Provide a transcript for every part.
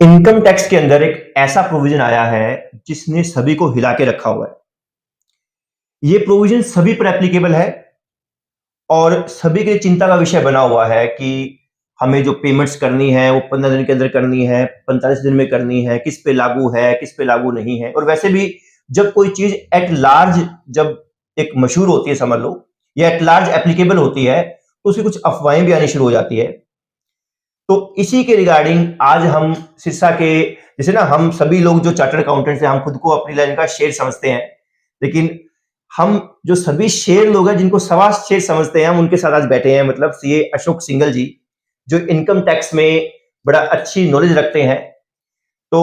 Income tax के अंदर एक ऐसा प्रोविजन आया है जिसने सभी को हिला के रखा हुआ है। ये प्रोविजन सभी पर एप्लीकेबल है और सभी के चिंता का विषय बना हुआ है कि हमें जो पेमेंट्स करनी है वो 15 दिन के अंदर करनी है, 45 दिन में करनी है, किस पे लागू है, किस पे लागू नहीं है। और वैसे भी जब कोई चीज एट लार्ज जब एक मशहूर होती है समझ लो, या एट लार्ज एप्लीकेबल होती है, तो उसकी कुछ अफवाहें भी आनी शुरू हो जाती है। तो इसी के रिगार्डिंग आज हम सिरसा के, जैसे ना हम सभी लोग जो चार्टर्ड अकाउंटेंट्स हैं, हम खुद को अपनी लाइन का शेर समझते हैं, लेकिन हम जो सभी शेर लोग हैं जिनको सवा शेर समझते हैं, हम उनके साथ आज बैठे हैं। मतलब सीए अशोक सिंघल जी, जो इनकम टैक्स में बड़ा अच्छी नॉलेज रखते हैं। तो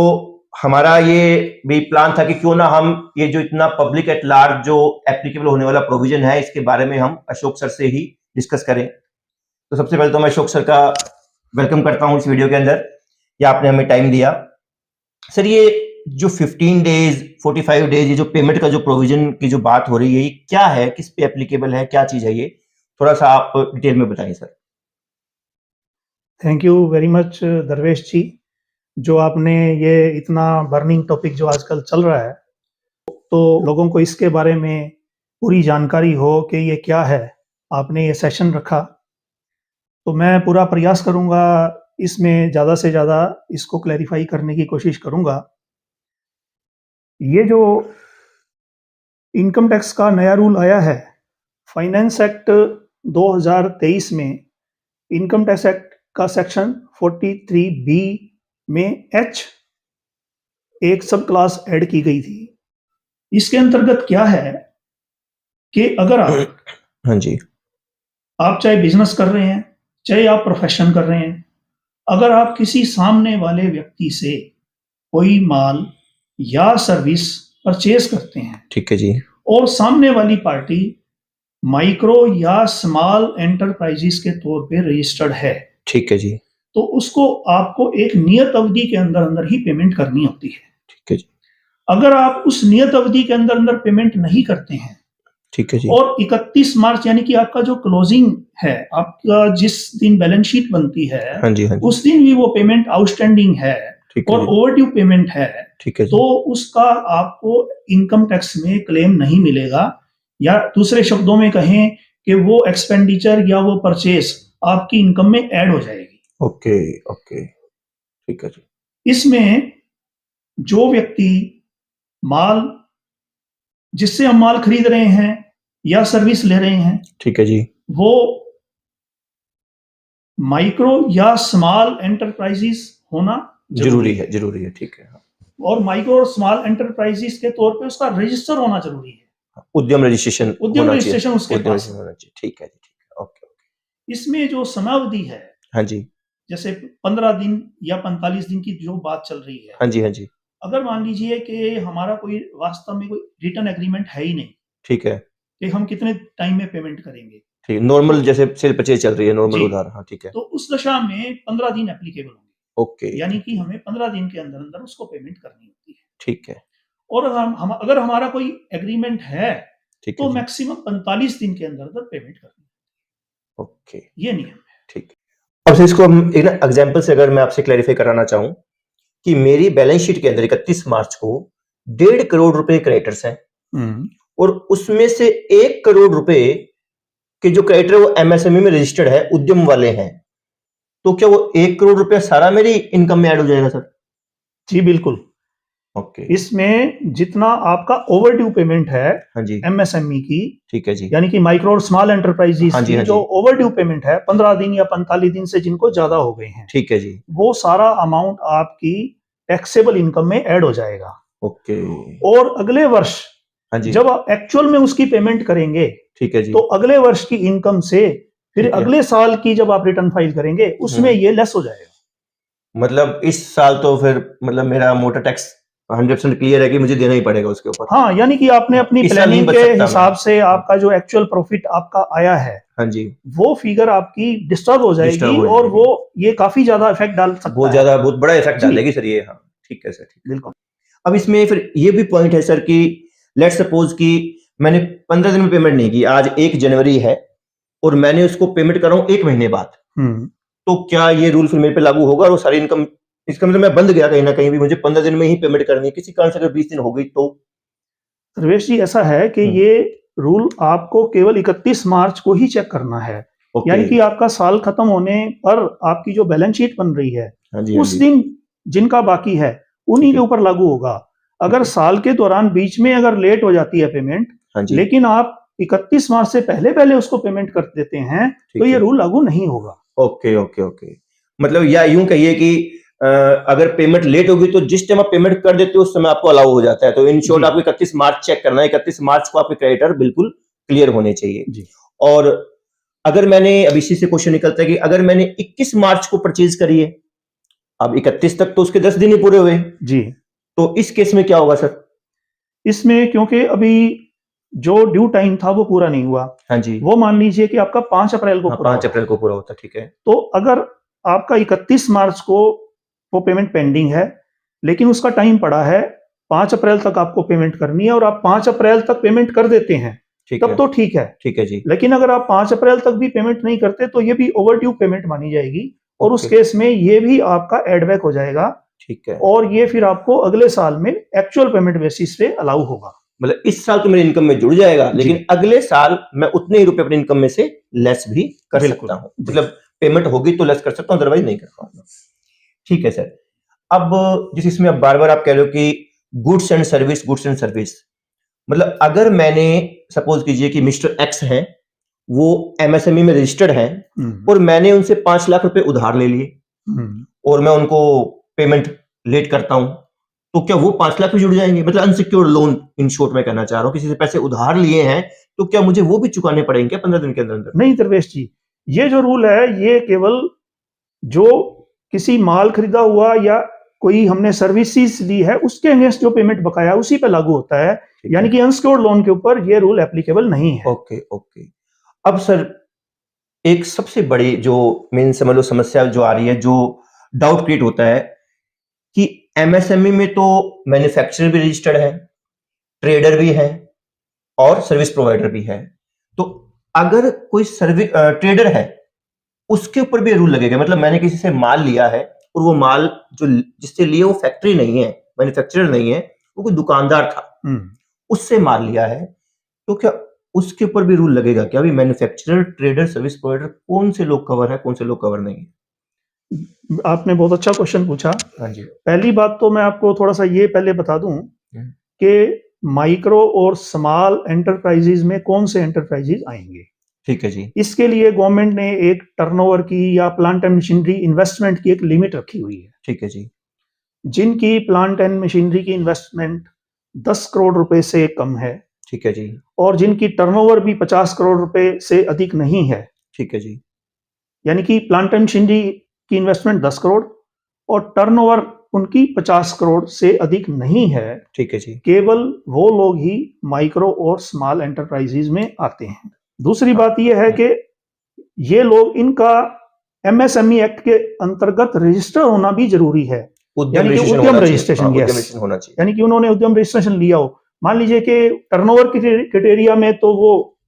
हमारा ये भी प्लान था कि क्यों ना हम ये जो इतना पब्लिक एट लार्ज जो एप्लीकेबल होने वाला प्रोविजन है, इसके बारे में हम अशोक सर से ही डिस्कस करें। तो सबसे पहले तो मैं अशोक सर का वेलकम करता हूं इस वीडियो के अंदर, या आपने हमें टाइम दिया। सर, ये जो 15 डेज 45 डेज ये जो पेमेंट का जो प्रोविजन की जो बात हो रही है, ये क्या है, किस पे एप्लीकेबल है, क्या चीज है, ये थोड़ा सा आप डिटेल में बताइए sir. Thank you very much दरवेश जी, जो आपने ये इतना बर्निंग टॉपिक जो आजकल चल रहा है, तो लोगों को इसके बारे में पूरी जानकारी हो कि ये क्या है, आपने ये सेशन रखा। तो मैं पूरा प्रयास करूंगा इसमें ज़्यादा से ज़्यादा इसको क्लैरिफाई करने की कोशिश करूंगा। ये जो इनकम टैक्स का नया रूल आया है, फाइनेंस एक्ट 2023 में इनकम टैक्स एक्ट का सेक्शन 43B में H एक सब क्लास ऐड की गई थी। इसके अंतर्गत क्या है कि अगर आप चाहे बिजनेस कर रहे हैं, चाहे आप प्रोफेशन कर रहे हैं, अगर आप किसी सामने वाले व्यक्ति से कोई माल या सर्विस परचेज करते हैं, ठीक है जी, और सामने वाली पार्टी माइक्रो या स्मॉल एंटरप्राइजेस के तौर पे रजिस्टर्ड है, ठीक है जी, तो उसको आपको एक नियत अवधि के अंदर अंदर ही पेमेंट करनी होती है, ठीक है जी। अगर आप उस नियत अवधि के अंदर अंदर पेमेंट नहीं करते हैं, ठीक है जी, और 31 मार्च यानी कि आपका जो क्लोजिंग है, आपका जिस दिन बैलेंस शीट बनती है, हाँ जी, उस दिन भी वो पेमेंट आउटस्टैंडिंग है और ओवरड्यू पेमेंट है, ठीक है, तो उसका आपको इनकम टैक्स में क्लेम नहीं मिलेगा, या दूसरे शब्दों में कहें कि वो एक्सपेंडिचर या वो परचेस आपकी इनकम में ऐड हो जाएगी। ओके ओके, ठीक है जी। इसमें जो व्यक्ति माल, जिससे हम माल खरीद रहे हैं या सर्विस ले रहे हैं, ठीक है जी, वो माइक्रो या स्मॉल एंटरप्राइजेस होना जरूरी है, ठीक है। और माइक्रो और स्मॉल एंटरप्राइजेस के तौर पे उसका रजिस्टर होना जरूरी है, उद्यम रजिस्ट्रेशन उसके पास होना चाहिए, ठीक है जी, ठीक है, ओके। इसमें जो समयावधि है, हाँ जी, जैसे 15 दिन या 45 दिन की जो बात चल रही है, हाँ जी, हाँ जी, अगर मान लीजिए कि हमारा कोई वास्तव में कोई रिटर्न एग्रीमेंट है ही नहीं, ठीक है, कि हम कितने टाइम में पेमेंट करेंगे, ठीक, नॉर्मल जैसे सेल परचेज चल रही है, नॉर्मल उधार, हाँ ठीक है, तो उस दशा में 15 दिन एप्लीकेबल होंगे, ओके, यानी कि हमें 15 दिन के अंदर अंदर उसको पेमेंट करनी होती है, ठीक है। और अगर हमारा कोई एग्रीमेंट है, तो मैक्सिमम 45 दिन के अंदर अंदर पेमेंट करनी है, ओके, ये नियम है, ठीक है। अब इसको हम एक ना एग्जांपल से अगर मैं आपसे क्लैरिफाई कराना चाहूं कि मेरी बैलेंस शीट के अंदर 31 मार्च को 1.5 करोड़ रुपए क्रेडिटर्स हैं, और उसमें से 1 करोड़ रुपए के जो क्रेडिटर वो एमएसएमई में रजिस्टर्ड है, उद्यम वाले हैं, तो क्या वो 1 करोड़ रुपया सारा मेरी इनकम में ऐड हो जाएगा सर? जी बिल्कुल, ओके। इसमें जितना आपका ओवरड्यू पेमेंट है, हाँ जी, एमएसएमई की, ठीक है जी, यानी कि माइक्रो और स्मॉल एंटरप्राइजेस की जो ओवरड्यू पेमेंट है 15 दिन या 45 दिन से जिनको ज्यादा हो गए हैं, ठीक है जी, वो सारा अमाउंट आपकी टैक्सेबल इनकम में ऐड हो जाएगा, ओके। और अगले वर्ष, हाँ जी, जब आप एक्चुअल में उसकी पेमेंट करेंगे, ठीक है जी, तो अगले वर्ष की इनकम से फिर अगले साल की जब आप रिटर्न फाइल करेंगे उसमें ये लेस हो जाएगा। मतलब इस साल तो फिर मतलब मेरा मोटर टैक्स 100% क्लियर है कि मुझे देना ही पड़ेगा उसके ऊपर। हाँ, यानी कि आपने अपनी प्लानिंग के हिसाब से आपका जो एक्चुअल प्रॉफिट आपका आया है, हाँ जी, वो फिगर आपकी डिस्टर्ब हो जाएगी, और वो ये काफी ज्यादा इफेक्ट डाल सकता है, बहुत बड़ा इफेक्ट डालेगी सर ये। हाँ ठीक है सर, ठीक, बिल्कुल। अब इसमें फिर ये भी पॉइंट है सर कि लेट सपोज कि मैंने 15 दिन में पेमेंट नहीं की, आज 1 जनवरी है और मैंने उसको पेमेंट कर रहा हूं 1 महीने बाद, तो क्या ये रूल फिर मेरे पे लागू होगा और वो सारी इनकम इसका मतलब मैं बंद गया कहीं ना कहीं भी, मुझे 15 दिन में ही पेमेंट करनी है, किसी कारण से अगर 20 दिन हो गई तो? सर्वेश जी, ऐसा है कि ये रूल आपको केवल 31 मार्च को ही चेक करना है। यानी कि आपका साल खत्म होने पर आपकी जो बैलेंस शीट बन रही है, उस दिन जिनका बाकी है उन्हीं के ऊपर लागू होगा। अगर साल के दौरान बीच में अगर लेट हो जाती है पेमेंट, लेकिन आप 31 मार्च से पहले पहले उसको पेमेंट कर देते हैं, तो ये रूल लागू नहीं होगा। ओके ओके ओके, मतलब या यूं कहिए कि अगर पेमेंट लेट होगी तो जिस टाइम आप पेमेंट कर देते हो उस समय आपको अलाउ हो जाता है। तो इन शॉर्ट आपको 31 मार्च चेक करना है, 31 मार्च को आपके क्रेडिटर बिल्कुल क्लियर होने चाहिए। और अगर मैंने, अब इसी से क्वेश्चन निकलता है कि अगर मैंने 21 मार्च को परचेज करी है, अब 31 तक तो उसके 10 दिन ही पूरे हुए जी, तो इस केस में क्या होगा सर? इसमें क्योंकि अभी जो ड्यू टाइम था वो पूरा नहीं हुआ। हाँ जी, वो मान लीजिए कि आपका 5 अप्रैल को पूरा 5 अप्रैल को पूरा होता, ठीक है। तो अगर आपका 31 मार्च को वो पेमेंट पेंडिंग है, लेकिन उसका टाइम पड़ा है 5 अप्रैल तक आपको पेमेंट करनी है और आप 5 अप्रैल तक पेमेंट कर देते हैं, तब तो ठीक है। ठीक है जी। लेकिन अगर आप 5 अप्रैल तक भी पेमेंट नहीं करते तो ये भी ओवरड्यू पेमेंट मानी जाएगी और उस केस में ये भी आपका एडबैक हो जाएगा। ठीक है। और ये फिर आपको अगले साल में एक्चुअल पेमेंट बेसिस पे अलाउ होगा। मतलब इस साल तो मेरी इनकम में जुड़ जाएगा, लेकिन अगले साल मैं उतने ही रुपए अपनी इनकम में से लेस भी कर सकता हूँ। मतलब पेमेंट होगी तो लेस कर सकता हूँ, अदरवाइज नहीं कर पाऊंगा। ठीक है सर। अब जिस इसमें अब बार बार आप कह रहे हो कि goods and service, goods and service, मतलब अगर मैंने सपोज कीजिए कि मिस्टर एक्स हैं, वो एमएसएमई में रजिस्टर्ड हैं और मैंने उनसे 5 लाख रुपए उधार ले लिए और मैं उनको पेमेंट लेट करता हूं, तो क्या वो 5 लाख भी जुड़ जाएंगे? मतलब अनसिक्योर्ड लोन, इन शॉर्ट में कहना चाह रहा हूं, किसी से पैसे उधार लिए हैं तो क्या मुझे वो भी चुकाने पड़ेंगे 15 दिन के अंदर? नहीं दरवेश जी, ये जो रूल है ये केवल जो किसी माल खरीदा हुआ या कोई हमने सर्विसेज दी है उसके अगेंस्ट जो पेमेंट बकाया उसी पे लागू होता है। यानी कि अनसिक्योर्ड लोन के ऊपर ये रूल एप्लीकेबल नहीं है। Okay okay. अब सर एक सबसे बड़ी जो मेन समझ लो समस्या जो आ रही है, जो डाउट क्रिएट होता है कि एमएसएमई में तो मैन्युफैक्चरर भी रजिस्टर्ड है, ट्रेडर भी है और सर्विस प्रोवाइडर भी है। तो अगर कोई सर्विस ट्रेडर है उसके ऊपर भी रूल लगेगा? मतलब मैंने किसी से माल लिया है और वो माल जो जिससे लिए वो फैक्ट्री नहीं है, मैन्युफैक्चरर नहीं है, वो कोई दुकानदार था, उससे माल लिया है, तो क्या उसके ऊपर भी रूल लगेगा क्या? अभी मैन्युफैक्चरर, ट्रेडर, सर्विस प्रोवाइडर कौन से लोग कवर है, कौन से लोग कवर नहीं है? आपने बहुत अच्छा क्वेश्चन पूछा। हाँ जी। पहली बात तो मैं आपको थोड़ा सा ये पहले बता दूं कि माइक्रो और स्मॉल एंटरप्राइजेज में कौन से एंटरप्राइजेज आएंगे। ठीक है जी। इसके लिए गवर्नमेंट ने एक टर्नओवर की या प्लांट एंड मशीनरी इन्वेस्टमेंट की एक लिमिट रखी हुई है। ठीक है जी। जिनकी प्लांट एंड मशीनरी की इन्वेस्टमेंट 10 करोड़ रुपए से कम है, ठीक है जी, और जिनकी टर्नओवर भी 50 करोड़ रुपए से अधिक नहीं है, ठीक है जी, यानी कि प्लांट एंड मशीनरी की इन्वेस्टमेंट 10 करोड़ और टर्नओवर उनकी 50 करोड़ से अधिक नहीं है, ठीक है जी, केवल वो लोग ही माइक्रो और स्मॉल एंटरप्राइजेज में आते हैं। दूसरी बात यह है कि ये लोग, इनका एमएसएमई एक्ट के अंतर्गत रजिस्टर होना भी जरूरी है। यानी कि उद्यम रजिस्ट्रेशन, होना चाहिए। यानी कि उन्होंने उद्यम रजिस्ट्रेशन लिया हो। मान लीजिए कि टर्नओवर क्राइटेरिया में तो वो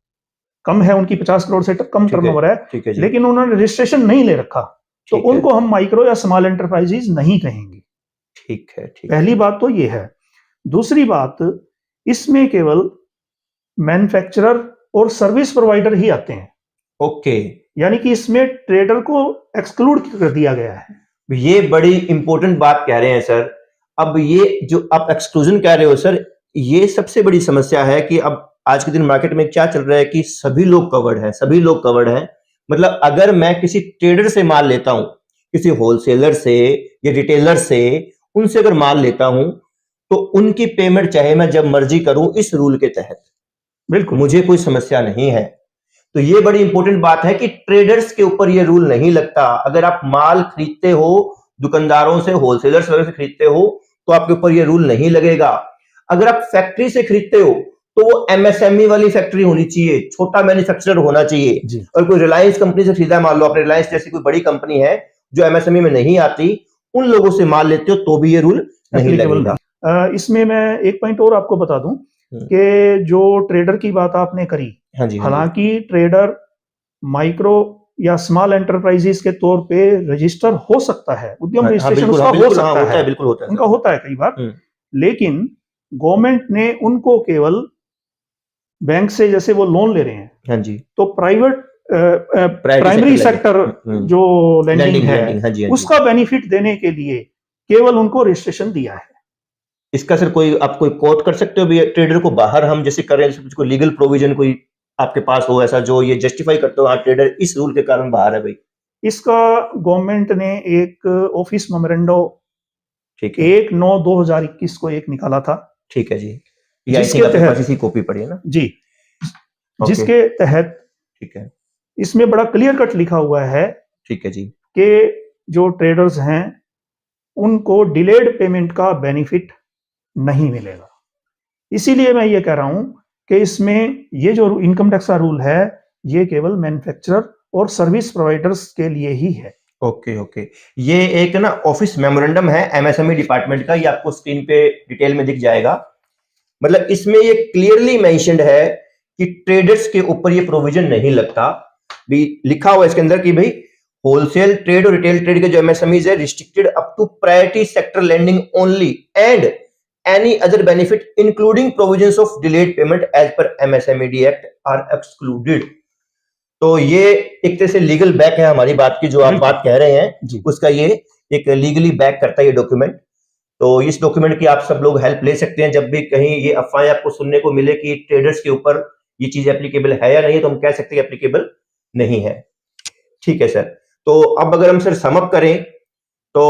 कम है, उनकी 50 करोड़ से कम टर्नओवर है, लेकिन उन्होंने रजिस्ट्रेशन नहीं ले रखा, तो उनको हम माइक्रो या स्मॉल एंटरप्राइजेज नहीं कहेंगे। ठीक है, ठीक। पहली बात तो ये है। दूसरी बात, इसमें केवल मैन्युफैक्चरर और सर्विस प्रोवाइडर ही आते हैं। ओके। यानी कि इसमें ट्रेडर को एक्सक्लूड कर दिया गया है। ये बड़ी इंपॉर्टेंट बात कह रहे हैं सर। अब ये जो आप एक्सक्लूजन कह रहे हो सर, ये सबसे बड़ी समस्या है कि अब आज के दिन मार्केट में क्या चल रहा है कि सभी लोग कवर्ड हैं, सभी लोग कवर्ड हैं। मतलब अगर मैं किसी ट्रेडर से माल लेता हूं, किसी होलसेलर से या रिटेलर से, उनसे अगर माल लेता हूं तो उनकी पेमेंट चाहे मैं जब मर्जी करूं इस रूल के तहत, बिल्कुल मुझे कोई समस्या नहीं है। तो ये बड़ी इंपॉर्टेंट बात है कि ट्रेडर्स के ऊपर ये रूल नहीं लगता। अगर आप माल खरीदते हो दुकानदारों से, होलसेलर्स वगैरह से खरीदते हो, तो आपके ऊपर ये रूल नहीं लगेगा। अगर आप फैक्ट्री से खरीदते हो तो वो एमएसएमई वाली फैक्ट्री होनी चाहिए, छोटा मैन्युफैक्चरर होना चाहिए। और कोई रिलायंस कंपनी से खरीदा, मान लो आपने रिलायंस जैसी कोई बड़ी कंपनी है जो एमएसएमई में नहीं आती, उन लोगों से माल लेते हो तो भी ये रूल नहीं लगेगा। इसमें मैं एक पॉइंट और आपको बता दूं कि जो ट्रेडर की बात आपने करी, हाँ जी, हालांकि ट्रेडर माइक्रो या स्मॉल एंटरप्राइजेस के तौर पे रजिस्टर हो सकता है, उद्यम रजिस्ट्रेशन उसका हो सकता है, बिल्कुल होता है, उनका होता है कई बार, लेकिन गवर्नमेंट ने उनको केवल बैंक से जैसे वो लोन ले रहे हैं, हाँ जी, तो प्राइमरी सेक्टर जो लैंडिंग है, हाँ जी, उसका बेनिफिट देने के लिए केवल उनको रजिस्ट्रेशन दिया है। इसका सर कोई आप कोई कोट कर सकते हो भी ट्रेडर को बाहर हम जैसे कर रहे हैं, कोई लीगल प्रोविजन कोई आपके पास हो ऐसा जो ये जस्टिफाई करते हो हाँ ट्रेडर इस रूल के कारण बाहर है भाई? इसका गवर्नमेंट ने एक ऑफिस मेमोरेंडो 1/9/2021 को एक निकाला था। ठीक है जी, जिसके तहत इसी कॉपी पड़ी है ना जी, जिसके तहत ठीक है इसमें बड़ा क्लियर कट लिखा हुआ है, ठीक है जी, कि जो ट्रेडर्स हैं उनको डिलेड पेमेंट का बेनिफिट नहीं मिलेगा। इसीलिए मैं ये कह रहा हूं कि इसमें ये जो इनकम टैक्स का रूल है ये केवल मैन्युफैक्चरर और सर्विस प्रोवाइडर्स के लिए ही है। ओके, ये एक ना ऑफिस मेमोरेंडम है एमएसएमई डिपार्टमेंट का, ये आपको स्क्रीन पे डिटेल में दिख जाएगा। मतलब इसमें ये क्लियरली मेंशन्ड है कि ट्रेडर्स के ऊपर ये प्रोविजन नहीं लगता, भी लिखा हुआ इसके अंदर कि भाई होलसेल ट्रेड और रिटेल ट्रेड के जो एमएसएमईज है restricted up to priority sector lending only and any other benefit including provisions of delayed payment as per MSMED Act are excluded। तो ये एक तरह से लीगल बैक है हमारी बात की, जो आप बात कह रहे हैं उसका ये एक लीगली बैक करता है ये डॉक्यूमेंट। तो इस डॉक्यूमेंट की आप सब लोग हेल्प ले सकते हैं जब भी कहीं ये अफवाहें आपको सुनने को मिले कि ट्रेडर्स के ऊपर ये चीज एप्लीकेबल है या नहीं, तो हम कह सकते हैं एप्लीकेबल नहीं है। ठीक है सर, तो अब अगर हम सर सम अप करें तो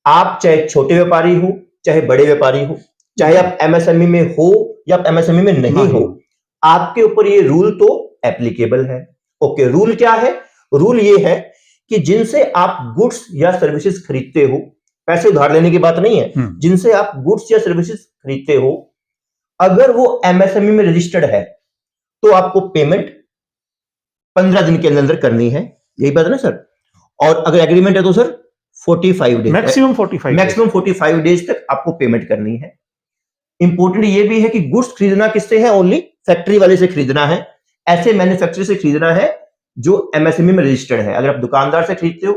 आप चाहे छोटे व्यापारी हो चाहे बड़े व्यापारी हो, चाहे आप एमएसएमई में हो या आप एमएसएमई में नहीं हो, आपके ऊपर ये रूल तो एप्लीकेबल है। ओके, रूल क्या है? रूल ये है कि जिनसे आप गुड्स या सर्विसेज खरीदते हो, पैसे उधार लेने की बात नहीं है, जिनसे आप गुड्स या सर्विसेज खरीदते हो, अगर वो एमएसएमई में रजिस्टर्ड है तो आपको पेमेंट 15 दिन के अंदर करनी है, यही बात है ना सर? और अगर एग्रीमेंट है तो सर 45 डेज, मैक्सिमम 45 डेज तक आपको पेमेंट करनी है। इंपॉर्टेंट ये भी है कि गुड्स खरीदना किससे है? ओनली फैक्ट्री वाले से खरीदना है, ऐसे मैन्युफैक्चरर से खरीदना है जो एमएसएमई में रजिस्टर्ड है। अगर आप दुकानदार से खरीदते हो,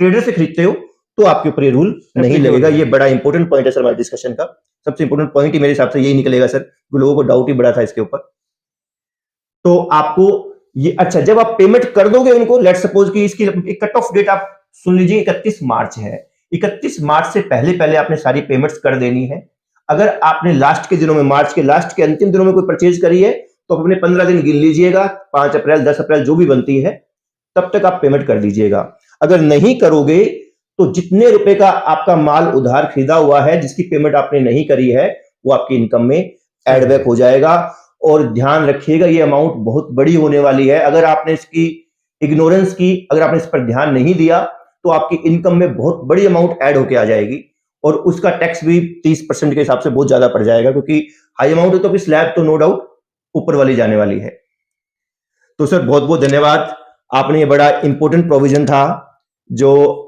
ट्रेडर से खरीदते हो, तो आपके ऊपर ये रूल नहीं लगेगा। ये बड़ा इंपॉर्टेंट पॉइंट है सर हमारे डिस्कशन का, सबसे इंपॉर्टेंट पॉइंट ही मेरे हिसाब से यही निकलेगा सर, लोगों को डाउट ही बड़ा था इसके ऊपर। तो आपको ये अच्छा, जब आप पेमेंट कर दोगे उनको, लेट सपोज कि इसकी एक कट ऑफ डेट आप सुन लीजिए 31 मार्च है, 31 मार्च से पहले आपने सारी पेमेंट्स कर देनी है। अगर आपने लास्ट के दिनों में, मार्च के लास्ट के अंतिम दिनों में कोई परचेज करी है तो अपने 15 दिन गिन लीजिएगा, 5 अप्रैल 10 अप्रैल जो भी बनती है तब तक आप पेमेंट कर दीजिएगा। अगर नहीं करोगे तो जितने रुपए का आपका माल उधार खरीदा हुआ है, जिसकी पेमेंट आपने नहीं करी है, वो आपकी इनकम में एड बैक हो जाएगा। और ध्यान रखिएगा ये अमाउंट बहुत बड़ी होने वाली है, अगर आपने इसकी इग्नोरेंस की, अगर आपने इस पर ध्यान नहीं दिया तो आपकी इनकम में बहुत बड़ी अमाउंट ऐड होके आ जाएगी और उसका टैक्स भी 30% के हिसाब से बहुत ज्यादा पड़ जाएगा, क्योंकि हाई अमाउंट है तो स्लैब तो नो डाउट ऊपर वाली जाने वाली है। तो सर बहुत बहुत धन्यवाद, आपने ये बड़ा इंपॉर्टेंट प्रोविजन था जो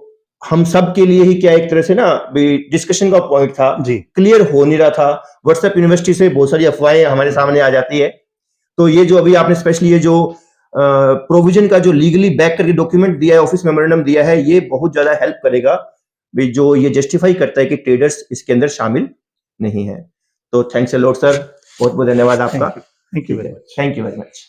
हम सब के लिए ही क्या एक तरह से ना डिस्कशन का पॉइंट था, क्लियर हो नहीं रहा था। व्हाट्सएप यूनिवर्सिटी से बहुत सारी अफवाहें हमारे सामने आ जाती है, तो ये जो अभी आपने स्पेशली ये जो प्रोविजन का जो लीगली बैक करके डॉक्यूमेंट दिया है, ऑफिस मेमोरेंडम दिया है, ये बहुत ज्यादा हेल्प करेगा भी, जो ये जस्टिफाई करता है कि ट्रेडर्स इसके अंदर शामिल नहीं है। तो थैंक्स अ लॉट सर, बहुत बहुत धन्यवाद आपका। Thank you very much. Thank you very much.